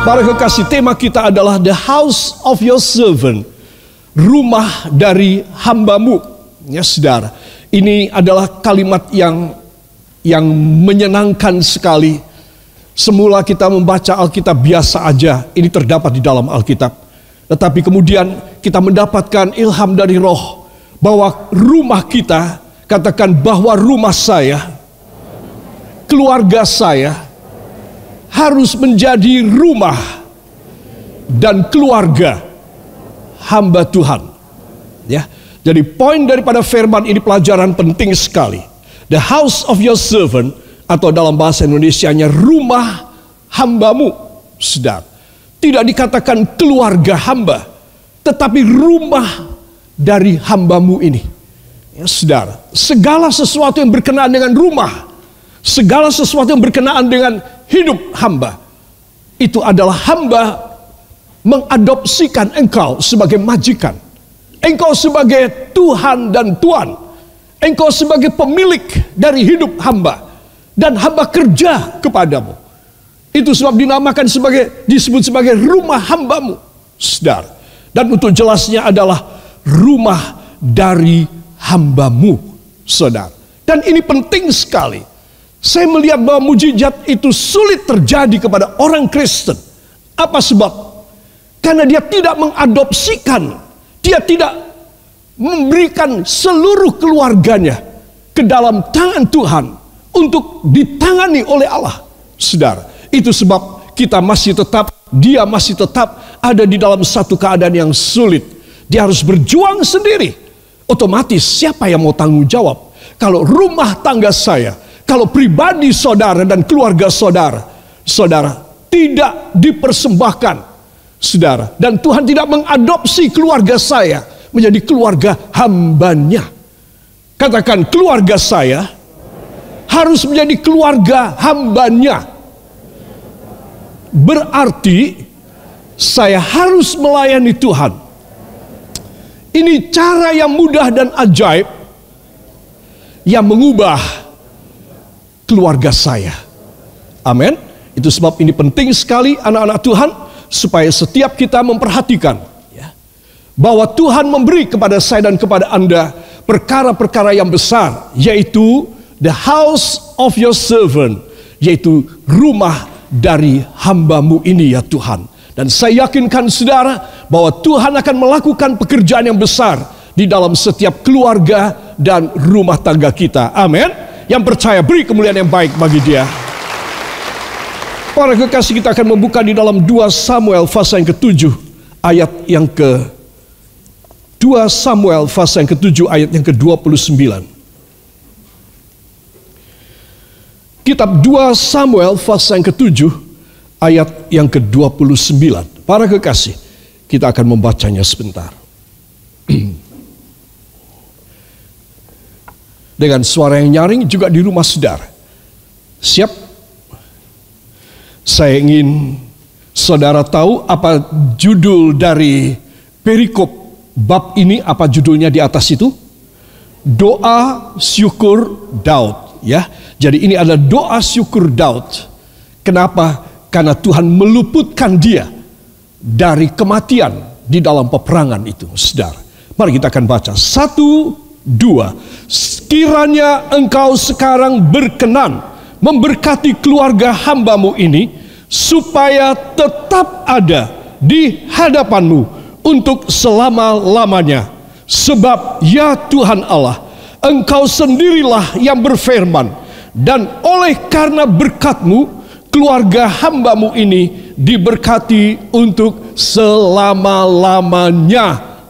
Para kekasih, tema kita adalah The House of Your Servant, rumah dari hambamu. Ya saudara, ini adalah kalimat yang menyenangkan sekali. Semula kita membaca Alkitab biasa aja, ini terdapat di dalam Alkitab. Tetapi kemudian kita mendapatkan ilham dari Roh bahwa rumah kita, katakan bahwa rumah saya, keluarga saya harus menjadi rumah dan keluarga hamba Tuhan. Ya, jadi poin daripada firman ini pelajaran penting sekali. The house of your servant, atau dalam bahasa Indonesianya rumah hambamu, saudara. Tidak dikatakan keluarga hamba, tetapi rumah dari hambamu ini. Ya, saudara, segala sesuatu yang berkenaan dengan rumah, segala sesuatu yang berkenaan dengan hidup hamba, itu adalah hamba mengadopsikan engkau sebagai majikan, engkau sebagai Tuhan dan Tuan, engkau sebagai pemilik dari hidup hamba, dan hamba kerja kepadamu. Itu sebab disebut sebagai rumah hambamu, saudara. Dan untuk jelasnya adalah rumah dari hambamu, saudara. Dan ini penting sekali. Saya melihat bahwa mujizat itu sulit terjadi kepada orang Kristen. Apa sebab? Karena dia tidak mengadopsikan, dia tidak memberikan seluruh keluarganya ke dalam tangan Tuhan untuk ditangani oleh Allah. Saudara, itu sebab dia masih tetap ada di dalam satu keadaan yang sulit. Dia harus berjuang sendiri. Otomatis siapa yang mau tanggung jawab? Kalau rumah tangga saya, kalau pribadi saudara dan keluarga saudara tidak dipersembahkan, saudara, dan Tuhan tidak mengadopsi keluarga saya menjadi keluarga hambanya. Katakan, keluarga saya harus menjadi keluarga hambanya. Berarti saya harus melayani Tuhan. Ini cara yang mudah dan ajaib yang mengubah keluarga saya. Amin. Itu sebab ini penting sekali anak-anak Tuhan, supaya setiap kita memperhatikan ya, bahwa Tuhan memberi kepada saya dan kepada Anda perkara-perkara yang besar, yaitu the house of your servant, yaitu rumah dari hambamu ini ya Tuhan. Dan saya yakinkan saudara bahwa Tuhan akan melakukan pekerjaan yang besar di dalam setiap keluarga dan rumah tangga kita. Amin. Yang percaya beri kemuliaan yang baik bagi dia. Para kekasih, kita akan membuka di dalam 2 Samuel pasal yang ke-7 ayat yang ke 2 Samuel pasal yang ke-7 ayat yang ke-29. Kitab 2 Samuel pasal yang ke-7 ayat yang ke-29. Para kekasih, kita akan membacanya sebentar. Dengan suara yang nyaring juga di rumah saudara. Siap? Saya ingin saudara tahu apa judul dari perikop bab ini, apa judulnya di atas itu? Doa syukur Daud, ya. Jadi ini adalah doa syukur Daud. Kenapa? Karena Tuhan meluputkan dia dari kematian di dalam peperangan itu, saudara. Mari kita akan baca 1, 2. Sekiranya engkau sekarang berkenan memberkati keluarga hambamu ini, supaya tetap ada di hadapanmu untuk selama-lamanya. Sebab ya Tuhan Allah, engkau sendirilah yang berfirman, dan oleh karena berkat-Mu, keluarga hambamu ini diberkati untuk selama-lamanya.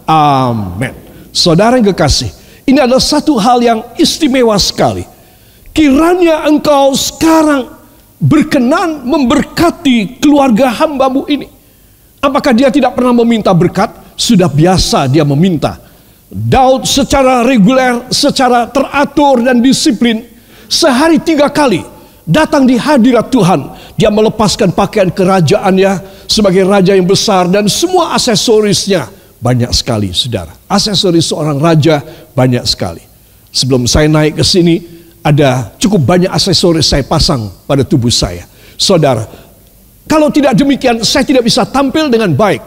Amin. Saudara yang kekasih, ini adalah satu hal yang istimewa sekali. Kiranya engkau sekarang berkenan memberkati keluarga hambamu ini. Apakah dia tidak pernah meminta berkat? Sudah biasa dia meminta. Daud secara reguler, secara teratur dan disiplin, sehari 3 kali datang di hadirat Tuhan. Dia melepaskan pakaian kerajaannya sebagai raja yang besar dan semua aksesorisnya. Banyak sekali, saudara. Aksesoris seorang raja banyak sekali. Sebelum saya naik ke sini, ada cukup banyak aksesoris saya pasang pada tubuh saya. Saudara, Kalau tidak demikian, saya tidak bisa tampil dengan baik.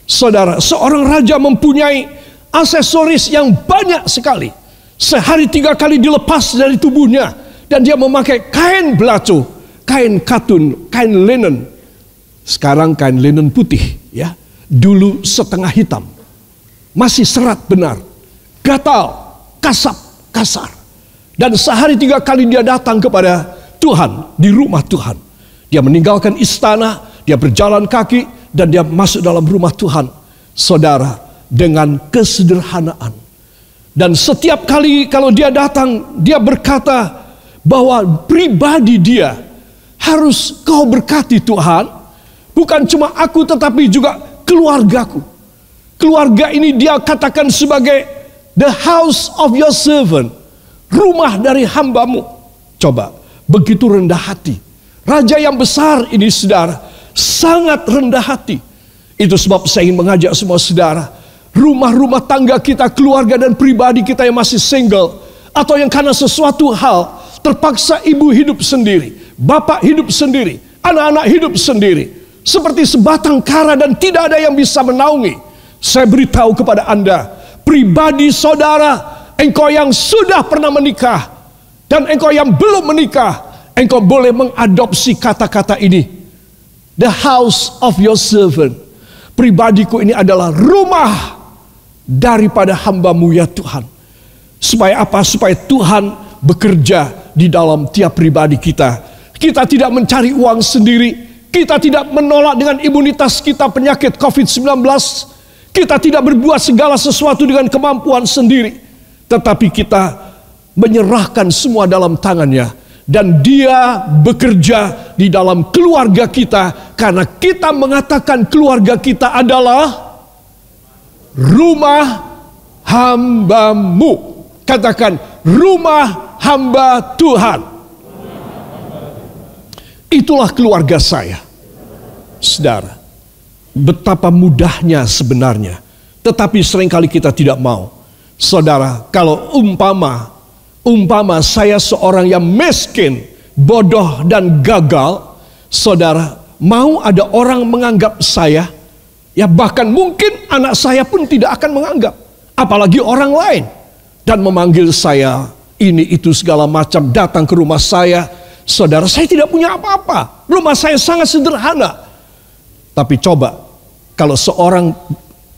Saudara, seorang raja mempunyai aksesoris yang banyak sekali. Sehari 3 kali dilepas dari tubuhnya. Dan dia memakai kain belacu, kain katun, kain linen. Sekarang kain linen putih, ya. Dulu setengah hitam. Masih serat benar. Gatal, kasar. Dan sehari 3 kali dia datang kepada Tuhan, di rumah Tuhan. Dia meninggalkan istana, dia berjalan kaki, dan dia masuk dalam rumah Tuhan. Saudara, dengan kesederhanaan. Dan setiap kali kalau dia datang, dia berkata bahwa pribadi dia harus kau berkati Tuhan. Bukan cuma aku, tetapi juga keluargaku. Keluarga ini dia katakan sebagai the house of your servant. Rumah dari hambamu. Coba, begitu rendah hati. Raja yang besar ini saudara, sangat rendah hati. Itu sebab saya ingin mengajak semua saudara, rumah-rumah tangga kita, keluarga dan pribadi kita yang masih single, atau yang karena sesuatu hal terpaksa ibu hidup sendiri, bapak hidup sendiri, anak-anak hidup sendiri, seperti sebatang kara dan tidak ada yang bisa menaungi. Saya beritahu kepada Anda, pribadi saudara, engkau yang sudah pernah menikah dan engkau yang belum menikah, engkau boleh mengadopsi kata-kata ini. The house of your servant. Pribadiku ini adalah rumah daripada hambamu ya Tuhan. Supaya apa? Supaya Tuhan bekerja di dalam tiap pribadi kita. Kita tidak mencari uang sendiri. Kita tidak menolak dengan imunitas kita penyakit COVID-19. Kita tidak berbuat segala sesuatu dengan kemampuan sendiri. Tetapi kita menyerahkan semua dalam tangannya. Dan dia bekerja di dalam keluarga kita. Karena kita mengatakan keluarga kita adalah rumah hambamu. Katakan, rumah hamba Tuhan. Itulah keluarga saya. Saudara, betapa mudahnya sebenarnya. Tetapi seringkali kita tidak mau. Saudara, kalau umpama saya seorang yang miskin, bodoh dan gagal, saudara, mau ada orang menganggap saya, ya bahkan mungkin anak saya pun tidak akan menganggap, apalagi orang lain, dan memanggil saya ini itu segala macam, datang ke rumah saya. Saudara, saya tidak punya apa-apa, rumah saya sangat sederhana. Tapi coba kalau seorang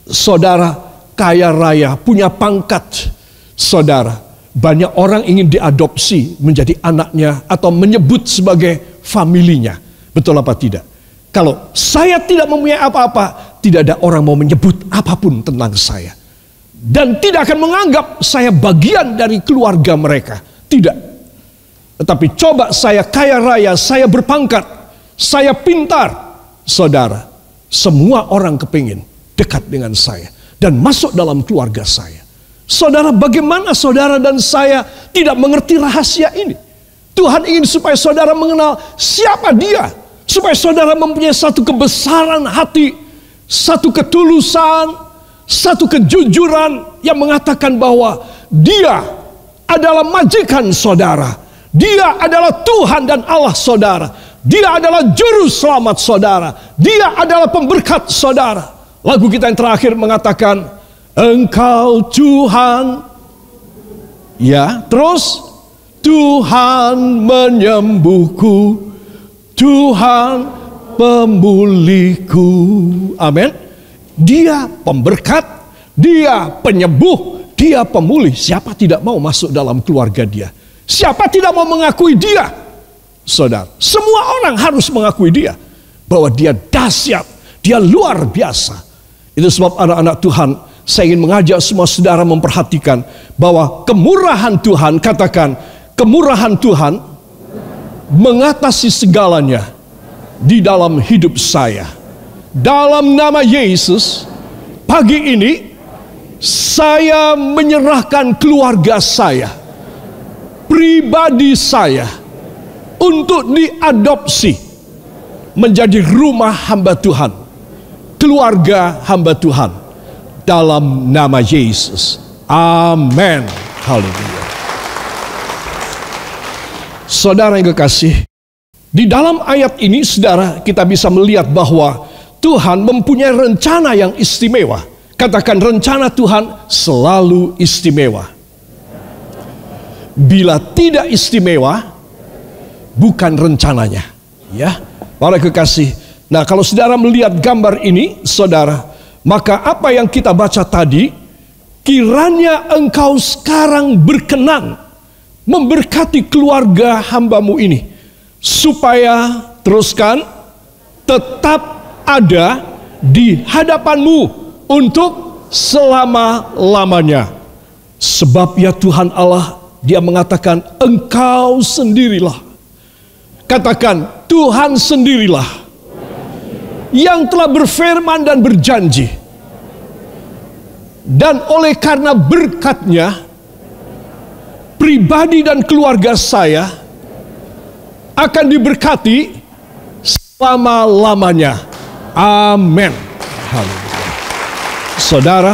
saudara kaya raya, punya pangkat, saudara, banyak orang ingin diadopsi menjadi anaknya atau menyebut sebagai familinya. Betul apa tidak? Kalau saya tidak mempunyai apa-apa, tidak ada orang mau menyebut apapun tentang saya. Dan tidak akan menganggap saya bagian dari keluarga mereka. Tidak. Tetapi coba saya kaya raya, saya berpangkat, saya pintar. Saudara, semua orang kepingin dekat dengan saya dan masuk dalam keluarga saya. Saudara, bagaimana saudara dan saya tidak mengerti rahasia ini? Tuhan ingin supaya saudara mengenal siapa dia. Supaya saudara mempunyai satu kebesaran hati, satu ketulusan, satu kejujuran yang mengatakan bahwa dia adalah majikan saudara. Dia adalah Tuhan dan Allah saudara. Dia adalah juru selamat saudara. Dia adalah pemberkat saudara. Lagu kita yang terakhir mengatakan, Engkau Tuhan, ya, terus Tuhan menyembuhku, Tuhan pemulihku. Amin. Dia pemberkat, dia penyembuh, dia pemulih. Siapa tidak mau masuk dalam keluarga dia? Siapa tidak mau mengakui dia? Saudara, semua orang harus mengakui dia bahwa dia dahsyat, dia luar biasa. Itu sebab anak-anak Tuhan, saya ingin mengajak semua saudara memperhatikan bahwa kemurahan Tuhan, katakan, kemurahan Tuhan mengatasi segalanya di dalam hidup saya. Dalam nama Yesus, pagi ini saya menyerahkan keluarga saya, pribadi saya, untuk diadopsi menjadi rumah hamba Tuhan, keluarga hamba Tuhan. Dalam nama Yesus. Amin. Haleluya. Saudara yang kekasih, Di dalam ayat ini, saudara, kita bisa melihat bahwa Tuhan mempunyai rencana yang istimewa. Katakan, rencana Tuhan selalu istimewa. Bila tidak istimewa, bukan rencananya. Ya, para kekasih. Nah, kalau saudara melihat gambar ini, saudara, maka apa yang kita baca tadi, kiranya engkau sekarang berkenan memberkati keluarga hambamu ini, supaya, teruskan, tetap ada di hadapanmu untuk selama-lamanya. Sebab ya Tuhan Allah, Dia mengatakan, engkau sendirilah. Katakan, Tuhan sendirilah yang telah berfirman dan berjanji. Dan oleh karena berkat-Nya, pribadi dan keluarga saya akan diberkati selama-lamanya. Amin. Haleluya. Saudara,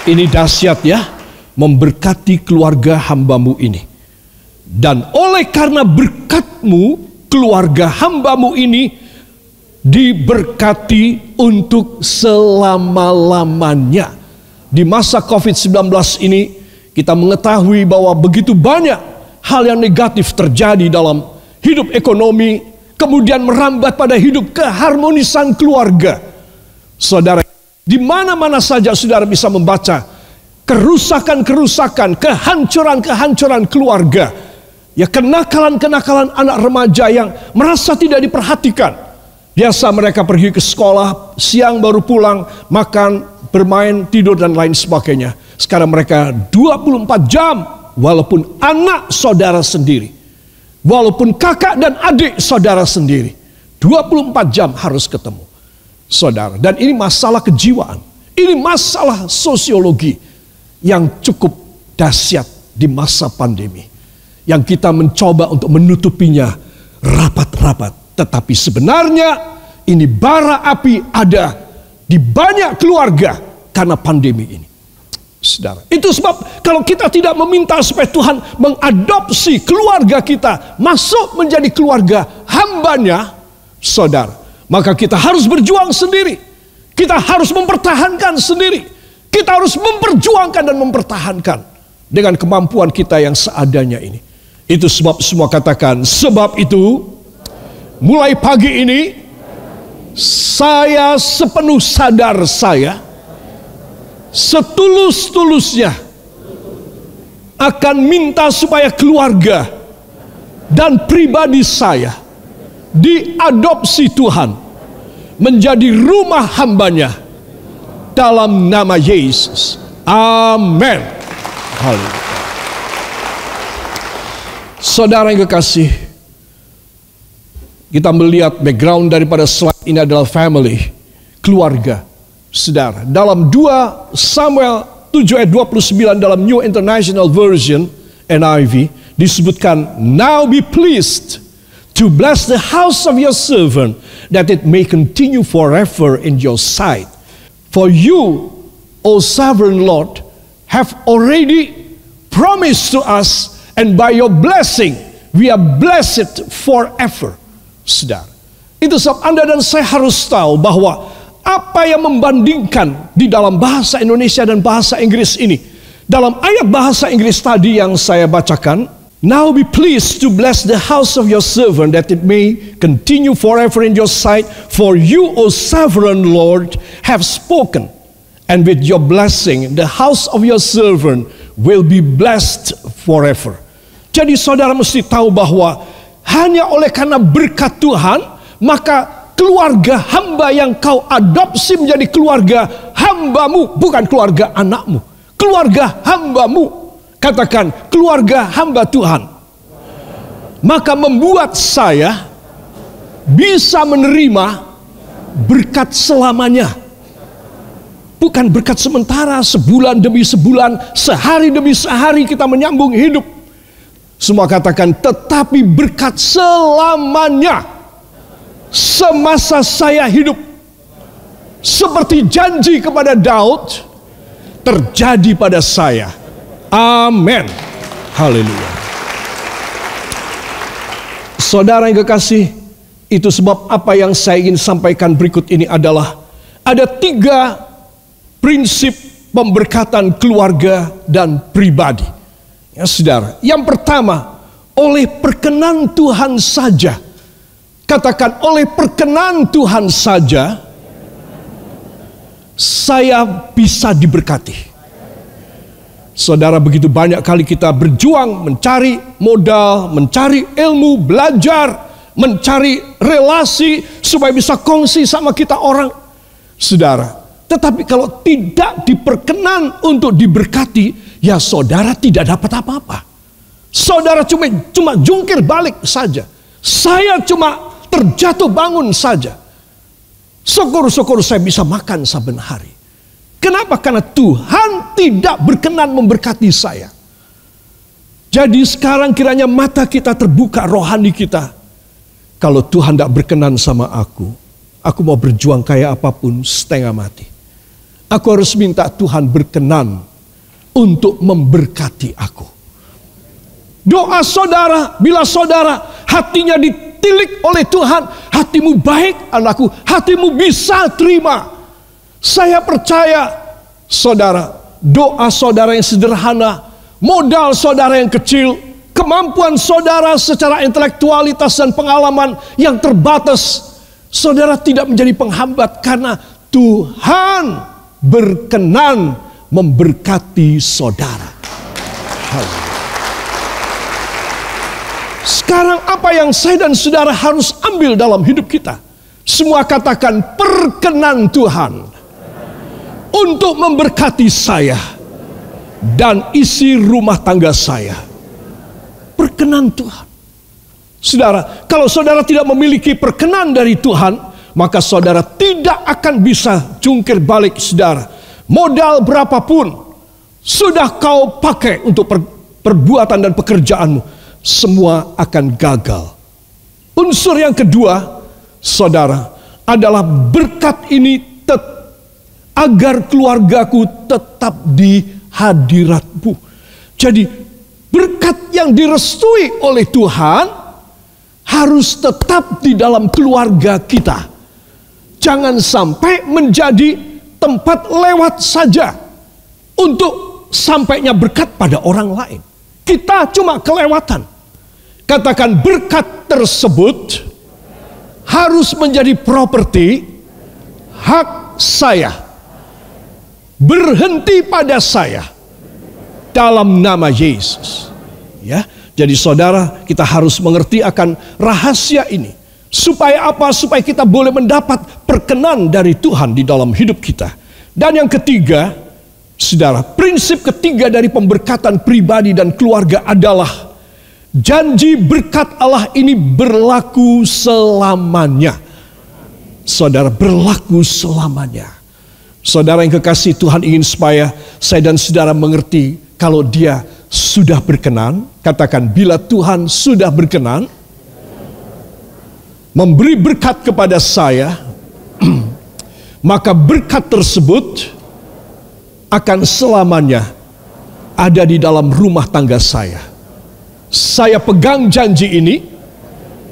ini dahsyat ya, memberkati keluarga hambamu ini. Dan oleh karena berkat-Mu, keluarga hambamu ini diberkati untuk selama-lamanya. Di masa COVID-19 ini, kita mengetahui bahwa begitu banyak hal yang negatif terjadi dalam hidup ekonomi, kemudian merambat pada hidup keharmonisan keluarga. Saudara, di mana-mana saja saudara bisa membaca kerusakan-kerusakan, kehancuran-kehancuran keluarga. Ya, kenakalan-kenakalan anak remaja yang merasa tidak diperhatikan. Biasa mereka pergi ke sekolah, siang baru pulang, makan, bermain, tidur, dan lain sebagainya. Sekarang mereka 24 jam, walaupun anak saudara sendiri, walaupun kakak dan adik saudara sendiri, 24 jam harus ketemu. Saudara, dan ini masalah kejiwaan, ini masalah sosiologi yang cukup dahsyat di masa pandemi, yang kita mencoba untuk menutupinya rapat-rapat. Tetapi sebenarnya ini bara api ada di banyak keluarga karena pandemi ini. Saudara, itu sebab kalau kita tidak meminta supaya Tuhan mengadopsi keluarga kita masuk menjadi keluarga hamba-Nya, saudara, maka kita harus berjuang sendiri. Kita harus mempertahankan sendiri. Kita harus memperjuangkan dan mempertahankan dengan kemampuan kita yang seadanya ini. Itu sebab semua katakan, sebab itu mulai pagi ini saya sepenuh sadar saya setulus-tulusnya akan minta supaya keluarga dan pribadi saya diadopsi Tuhan menjadi rumah hamba-Nya dalam nama Yesus. Amin. Haleluya. Saudara yang kekasih, kita melihat background daripada slide ini adalah family, keluarga. Saudara, dalam 2 Samuel 7 ayat 29 dalam New International Version NIV disebutkan, now be pleased to bless the house of your servant, that it may continue forever in your sight. For you, O sovereign Lord, have already promised to us, and by your blessing we are blessed forever. Saudara, itu sebab Anda dan saya harus tahu bahwa apa yang membandingkan di dalam bahasa Indonesia dan bahasa Inggris ini. Dalam ayat bahasa Inggris tadi yang saya bacakan, now be pleased to bless the house of your servant, that it may continue forever in your sight. For you, O sovereign Lord, have spoken, and with your blessing the house of your servant will be blessed forever. Jadi saudara mesti tahu bahwa hanya oleh karena berkat Tuhan, maka keluarga hamba yang kau adopsi menjadi keluarga hambamu, bukan keluarga anakmu, keluarga hambamu. Katakan, keluarga hamba Tuhan. Maka membuat saya bisa menerima berkat selamanya. Bukan berkat sementara, sebulan demi sebulan, sehari demi sehari kita menyambung hidup. Semua katakan, tetapi berkat selamanya, semasa saya hidup. Seperti janji kepada Daud, terjadi pada saya. Amin. Haleluya. Saudara yang kekasih, Itu sebab apa yang saya ingin sampaikan berikut ini adalah ada 3 prinsip pemberkatan keluarga dan pribadi. Ya, saudara. Yang pertama, oleh perkenan Tuhan saja. Katakan, oleh perkenan Tuhan saja saya bisa diberkati. Saudara, begitu banyak kali kita berjuang mencari modal, mencari ilmu, belajar, mencari relasi supaya bisa kongsi sama kita orang. Saudara, tetapi kalau tidak diperkenan untuk diberkati, ya saudara tidak dapat apa-apa. Saudara cuma jungkir balik saja. Saya cuma terjatuh bangun saja. Syukur-syukur saya bisa makan saben hari. Kenapa? Karena Tuhan tidak berkenan memberkati saya. Jadi sekarang kiranya mata kita terbuka, rohani kita. Kalau Tuhan tidak berkenan sama aku mau berjuang kayak apapun setengah mati. Aku harus minta Tuhan berkenan untuk memberkati aku. Doa saudara, bila saudara hatinya ditilik oleh Tuhan, hatimu baik anakku, hatimu bisa terima. Saya percaya saudara, doa saudara yang sederhana, modal saudara yang kecil, kemampuan saudara secara intelektualitas dan pengalaman yang terbatas, saudara tidak menjadi penghambat karena Tuhan berkenan memberkati saudara. Sekarang apa yang saya dan saudara harus ambil dalam hidup kita? Semua katakan, perkenan Tuhan untuk memberkati saya dan isi rumah tangga saya. Perkenan Tuhan. Saudara, kalau saudara tidak memiliki perkenan dari Tuhan, maka saudara tidak akan bisa jungkir balik saudara. Modal berapapun sudah kau pakai untuk perbuatan dan pekerjaanmu, semua akan gagal. Unsur yang kedua, saudara, adalah berkat ini agar keluargaku tetap di hadirat-Mu. Jadi berkat yang direstui oleh Tuhan harus tetap di dalam keluarga kita. Jangan sampai menjadi tempat lewat saja untuk sampainya berkat pada orang lain. Kita cuma kelewatan. Katakan, berkat tersebut harus menjadi properti hak saya. Berhenti pada saya dalam nama Yesus. Ya, jadi saudara, kita harus mengerti akan rahasia ini. Supaya apa? Supaya kita boleh mendapat perkenan dari Tuhan di dalam hidup kita. Dan yang ketiga, saudara, prinsip ketiga dari pemberkatan pribadi dan keluarga adalah janji berkat Allah ini berlaku selamanya. Saudara, berlaku selamanya. Saudara yang kekasih, Tuhan ingin supaya saya dan saudara mengerti kalau Dia sudah berkenan. Katakan, bila Tuhan sudah berkenan memberi berkat kepada saya, maka berkat tersebut akan selamanya ada di dalam rumah tangga saya. Saya pegang janji ini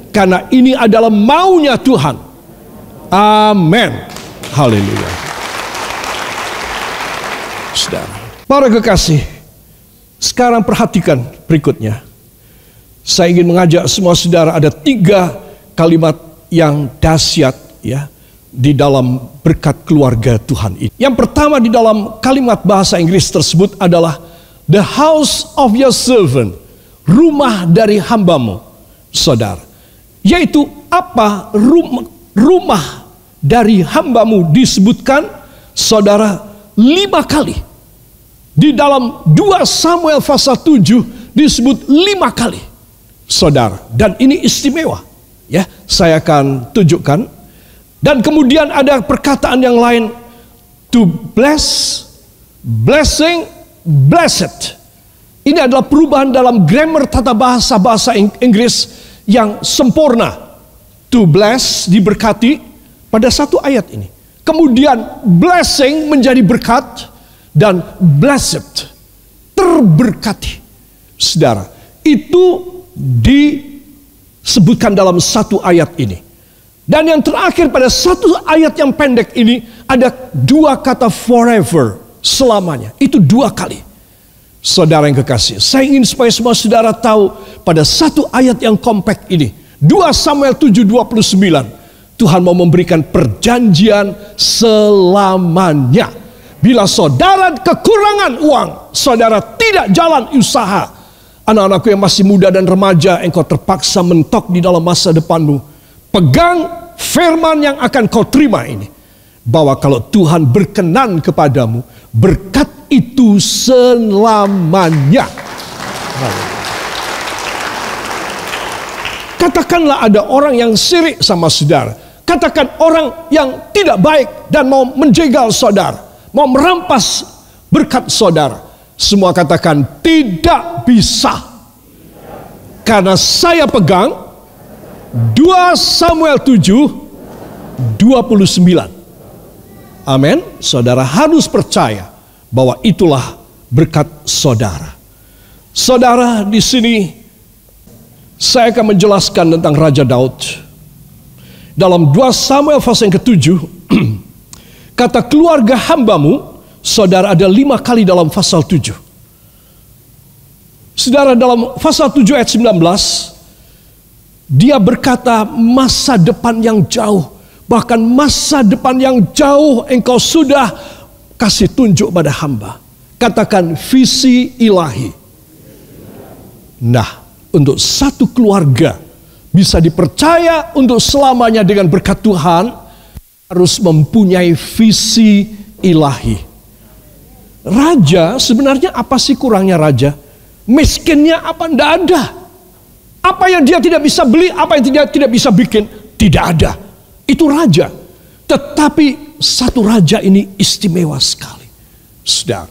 karena ini adalah maunya Tuhan. Amin. Haleluya. Saudara, para kekasih, sekarang perhatikan berikutnya. Saya ingin mengajak semua saudara, ada 3 kalimat yang dahsyat ya di dalam berkat keluarga Tuhan ini. Yang pertama di dalam kalimat bahasa Inggris tersebut adalah the house of your servant, rumah dari hambamu, saudara. Yaitu apa? Rumah dari hambamu disebutkan, saudara, 5 kali. Di dalam 2 Samuel pasal 7 disebut 5 kali, saudara. Dan ini istimewa. Ya, saya akan tunjukkan. Dan kemudian ada perkataan yang lain, to bless, blessing, blessed. Ini adalah perubahan dalam grammar tata bahasa Inggris yang sempurna. To bless, diberkati pada satu ayat ini. Kemudian blessing menjadi berkat dan blessed, terberkati. Saudara, itu disebutkan dalam satu ayat ini. Dan yang terakhir pada satu ayat yang pendek ini ada dua kata forever, selamanya. Itu dua kali. Saudara yang kekasih, saya ingin supaya semua saudara tahu pada satu ayat yang kompak ini, 2 Samuel 7:29, Tuhan mau memberikan perjanjian selamanya. Bila saudara kekurangan uang, saudara tidak jalan usaha, anak-anakku yang masih muda dan remaja, engkau terpaksa mentok di dalam masa depanmu. Pegang firman yang akan kau terima ini, bahwa kalau Tuhan berkenan kepadamu, berkat itu selamanya. Katakanlah ada orang yang sirik sama saudara. Katakan orang yang tidak baik dan mau menjegal saudara, mau merampas berkat saudara. Semua katakan tidak bisa. Karena saya pegang 2 Samuel 7:29. Amin. Saudara harus percaya bahwa itulah berkat saudara. Saudara, di sini saya akan menjelaskan tentang Raja Daud. Dalam 2 Samuel pasal yang ke-7, kata keluarga hambamu, saudara, ada 5 kali dalam pasal 7. Saudara, dalam pasal 7 ayat 19, dia berkata masa depan yang jauh, bahkan masa depan yang jauh engkau sudah kasih tunjuk pada hamba. Katakan visi ilahi. Nah, untuk satu keluarga bisa dipercaya untuk selamanya dengan berkat Tuhan, harus mempunyai visi ilahi. Raja, sebenarnya apa sih kurangnya raja? Miskinnya apa? Tidak ada. Apa yang dia tidak bisa beli, apa yang dia tidak bisa bikin, tidak ada. Itu raja. Tetapi satu raja ini istimewa sekali. Saudara,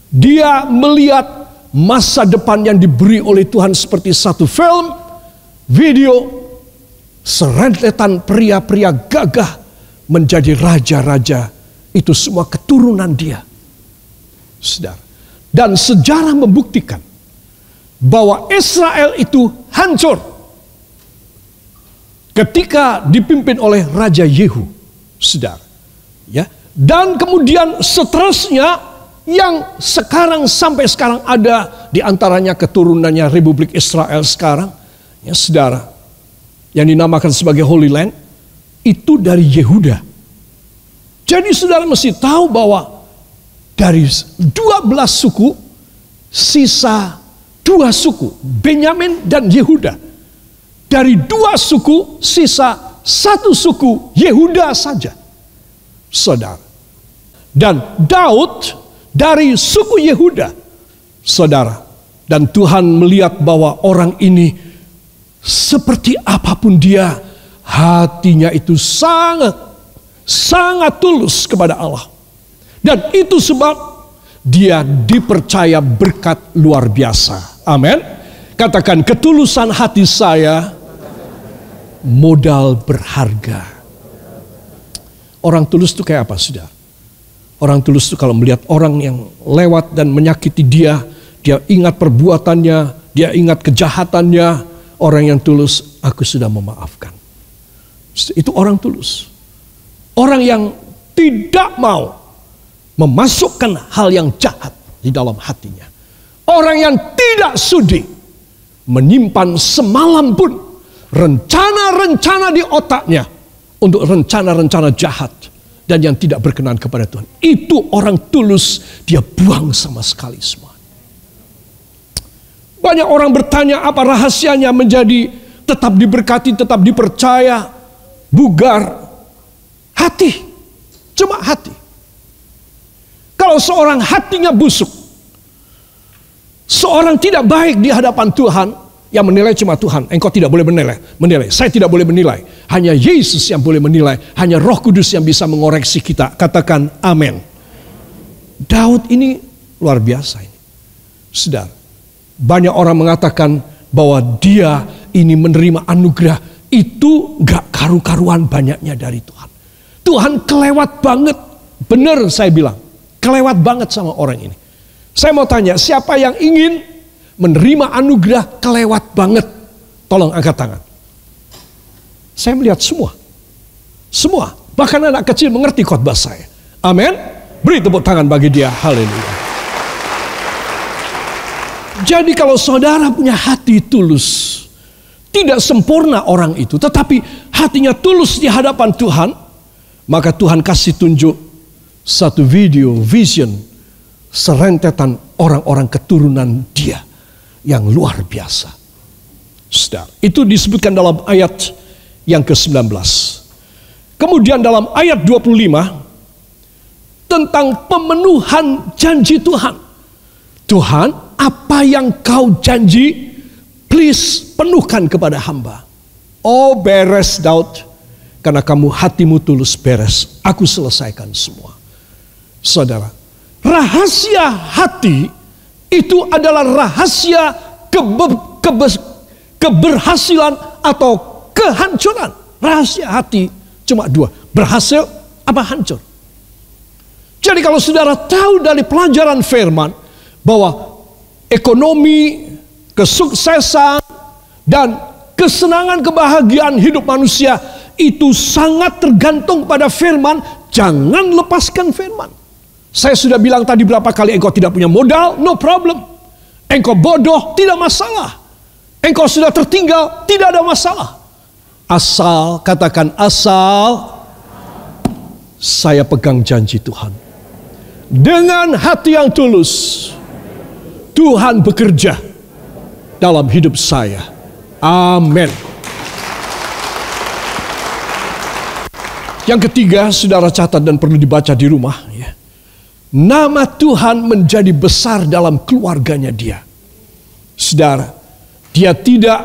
dia melihat masa depan yang diberi oleh Tuhan seperti satu film, video, serentetan pria-pria gagah menjadi raja-raja. Itu semua keturunan dia. Saudara, dan sejarah membuktikan bahwa Israel itu hancur ketika dipimpin oleh Raja Yehu, saudara. Ya, dan kemudian seterusnya yang sekarang sampai sekarang ada di antaranya keturunannya Republik Israel sekarang, ya saudara, yang dinamakan sebagai Holy Land, itu dari Yehuda. Jadi saudara mesti tahu bahwa dari 12 suku, sisa 2 suku, Benyamin dan Yehuda. Dari 2 suku, sisa 1 suku, Yehuda saja. Saudara. Dan Daud dari suku Yehuda. Saudara. Dan Tuhan melihat bahwa orang ini seperti apapun dia, hatinya itu sangat tulus kepada Allah. Dan itu sebab dia dipercaya berkat luar biasa. Amin. Katakan ketulusan hati saya modal berharga. Orang tulus itu kayak apa, saudara? Orang tulus itu kalau melihat orang yang lewat dan menyakiti dia, dia ingat perbuatannya, dia ingat kejahatannya. Orang yang tulus, aku sudah memaafkan. Itu orang tulus. Orang yang tidak mau memasukkan hal yang jahat di dalam hatinya. Orang yang tidak sudi menyimpan semalam pun rencana-rencana di otaknya untuk rencana-rencana jahat dan yang tidak berkenan kepada Tuhan. Itu orang tulus, dia buang sama sekali semua. Banyak orang bertanya apa rahasianya menjadi tetap diberkati, tetap dipercaya, bugar. Hati, cuma hati. Kalau seorang hatinya busuk, seorang tidak baik di hadapan Tuhan, yang menilai cuma Tuhan. Engkau tidak boleh menilai. Saya tidak boleh menilai. Hanya Yesus yang boleh menilai. Hanya Roh Kudus yang bisa mengoreksi kita. Katakan amin. Daud ini luar biasa ini. Saudara, banyak orang mengatakan bahwa dia ini menerima anugerah. Itu gak karu-karuan banyaknya dari Tuhan. Tuhan kelewat banget. Benar saya bilang. Kelewat banget sama orang ini. Saya mau tanya, siapa yang ingin menerima anugerah kelewat banget? Tolong angkat tangan. Saya melihat semua. Semua. Bahkan anak kecil mengerti khotbah saya. Amin. Beri tepuk tangan bagi dia. Haleluya. Jadi kalau saudara punya hati tulus, tidak sempurna orang itu, tetapi hatinya tulus di hadapan Tuhan, maka Tuhan kasih tunjuk satu vision, serentetan orang-orang keturunan dia yang luar biasa. Saudara, itu disebutkan dalam ayat yang ke-19. Kemudian dalam ayat 25 tentang pemenuhan janji Tuhan. Tuhan, apa yang kau janji, please penuhkan kepada hamba. Oh beres Daud, karena kamu hatimu tulus, beres. Aku selesaikan semua. Saudara, rahasia hati itu adalah rahasia keberhasilan atau kehancuran. Rahasia hati cuma dua, berhasil apa hancur. Jadi kalau saudara tahu dari pelajaran firman bahwa ekonomi, kesuksesan, dan kesenangan kebahagiaan hidup manusia itu sangat tergantung pada firman, jangan lepaskan firman. Saya sudah bilang tadi berapa kali, engkau tidak punya modal, no problem. Engkau bodoh, tidak masalah. Engkau sudah tertinggal, tidak ada masalah. Asal, katakan asal, saya pegang janji Tuhan. Dengan hati yang tulus, Tuhan bekerja dalam hidup saya. Amin. Yang ketiga, saudara catat dan perlu dibaca di rumah, ya. Nama Tuhan menjadi besar dalam keluarganya dia. Saudara, dia tidak,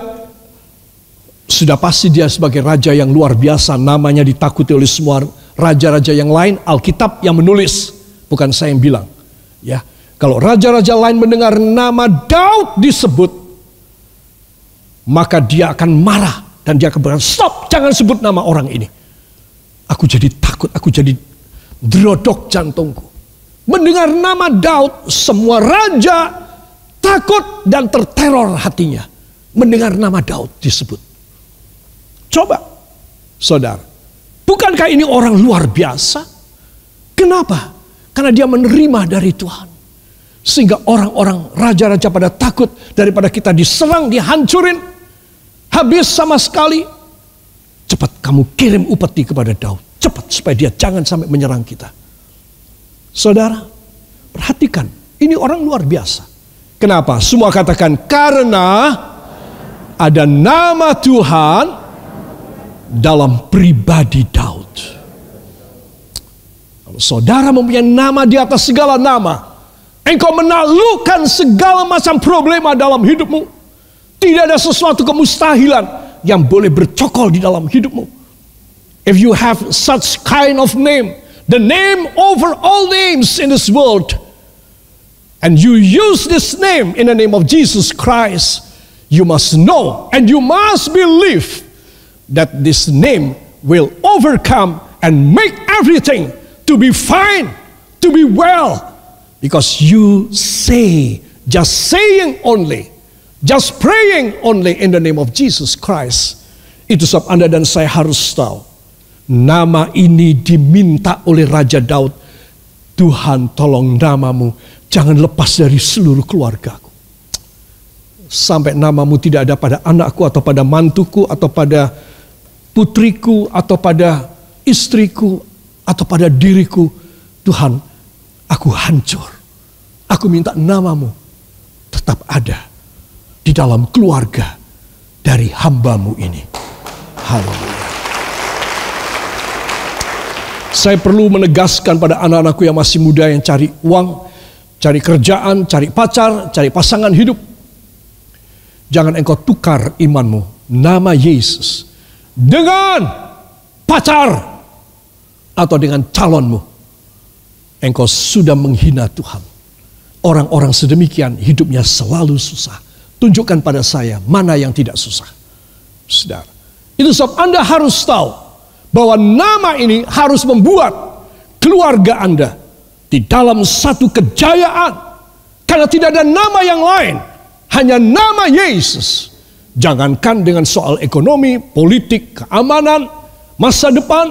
sudah pasti dia sebagai raja yang luar biasa, namanya ditakuti oleh semua raja-raja yang lain. Alkitab yang menulis, bukan saya yang bilang. Ya, kalau raja-raja lain mendengar nama Daud disebut, maka dia akan marah dan dia akan berkata, stop, jangan sebut nama orang ini. Aku jadi takut, aku jadi drodok jantungku. Mendengar nama Daud, semua raja takut dan terteror hatinya. Mendengar nama Daud disebut. Coba, saudara, bukankah ini orang luar biasa? Kenapa? Karena dia menerima dari Tuhan. Sehingga orang-orang raja-raja pada takut daripada kita diserang, dihancurin, habis sama sekali. Cepat kamu kirim upeti kepada Daud. Cepat supaya dia jangan sampai menyerang kita. Saudara, perhatikan. Ini orang luar biasa. Kenapa? Semua katakan karena ada nama Tuhan dalam pribadi Daud. Saudara mempunyai nama di atas segala nama, engkau menaklukkan segala macam problema dalam hidupmu. Tidak ada sesuatu kemustahilan yang boleh bercokol di dalam hidupmu. If you have such kind of name, the name over all names in this world, and you use this name in the name of Jesus Christ, you must know and you must believe that this name will overcome and make everything to be fine, to be well, because you say, just saying only, just praying only in the name of Jesus Christ. Itu sebab Anda dan saya harus tahu, nama ini diminta oleh Raja Daud. Tuhan, tolong namamu jangan lepas dari seluruh keluargaku. Sampai namamu tidak ada pada anakku atau pada mantuku atau pada putriku atau pada istriku atau pada diriku. Tuhan, aku hancur. Aku minta namamu tetap ada di dalam keluarga dari hambamu ini. Haleluya. Saya perlu menegaskan pada anak-anakku yang masih muda yang cari uang, cari kerjaan, cari pacar, cari pasangan hidup. Jangan engkau tukar imanmu, nama Yesus, dengan pacar atau dengan calonmu. Engkau sudah menghina Tuhan. Orang-orang sedemikian hidupnya selalu susah. Tunjukkan pada saya mana yang tidak susah. Saudara, itu sebab Anda harus tahu bahwa nama ini harus membuat keluarga Anda di dalam satu kejayaan. Karena tidak ada nama yang lain, hanya nama Yesus. Jangankan dengan soal ekonomi, politik, keamanan, masa depan,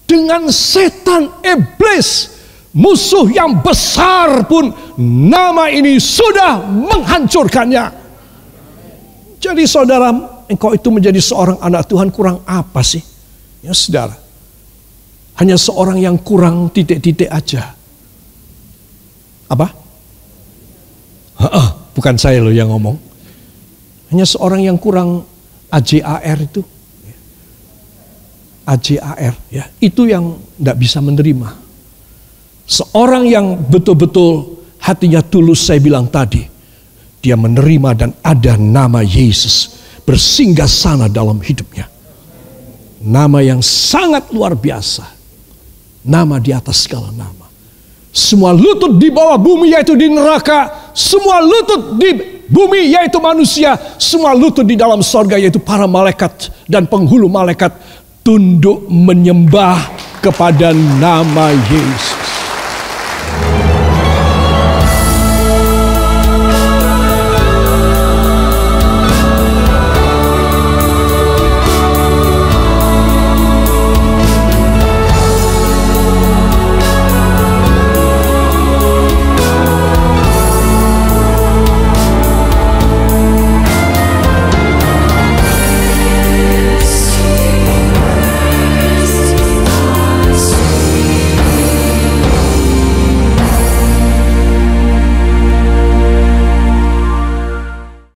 dengan setan iblis, musuh yang besar pun nama ini sudah menghancurkannya. Jadi saudara, engkau itu menjadi seorang anak Tuhan kurang apa sih? Ya saudara, hanya seorang yang kurang titik-titik aja. Apa? Bukan saya loh yang ngomong. Hanya seorang yang kurang AJAR itu. AJAR, ya, itu yang tidak bisa menerima. Seorang yang betul-betul hatinya tulus, saya bilang tadi, dia menerima dan ada nama Yesus bersinggah sana dalam hidupnya. Nama yang sangat luar biasa. Nama di atas segala nama. Semua lutut di bawah bumi yaitu di neraka, semua lutut di bumi yaitu manusia, semua lutut di dalam sorga yaitu para malaikat dan penghulu malaikat tunduk menyembah kepada nama Yesus.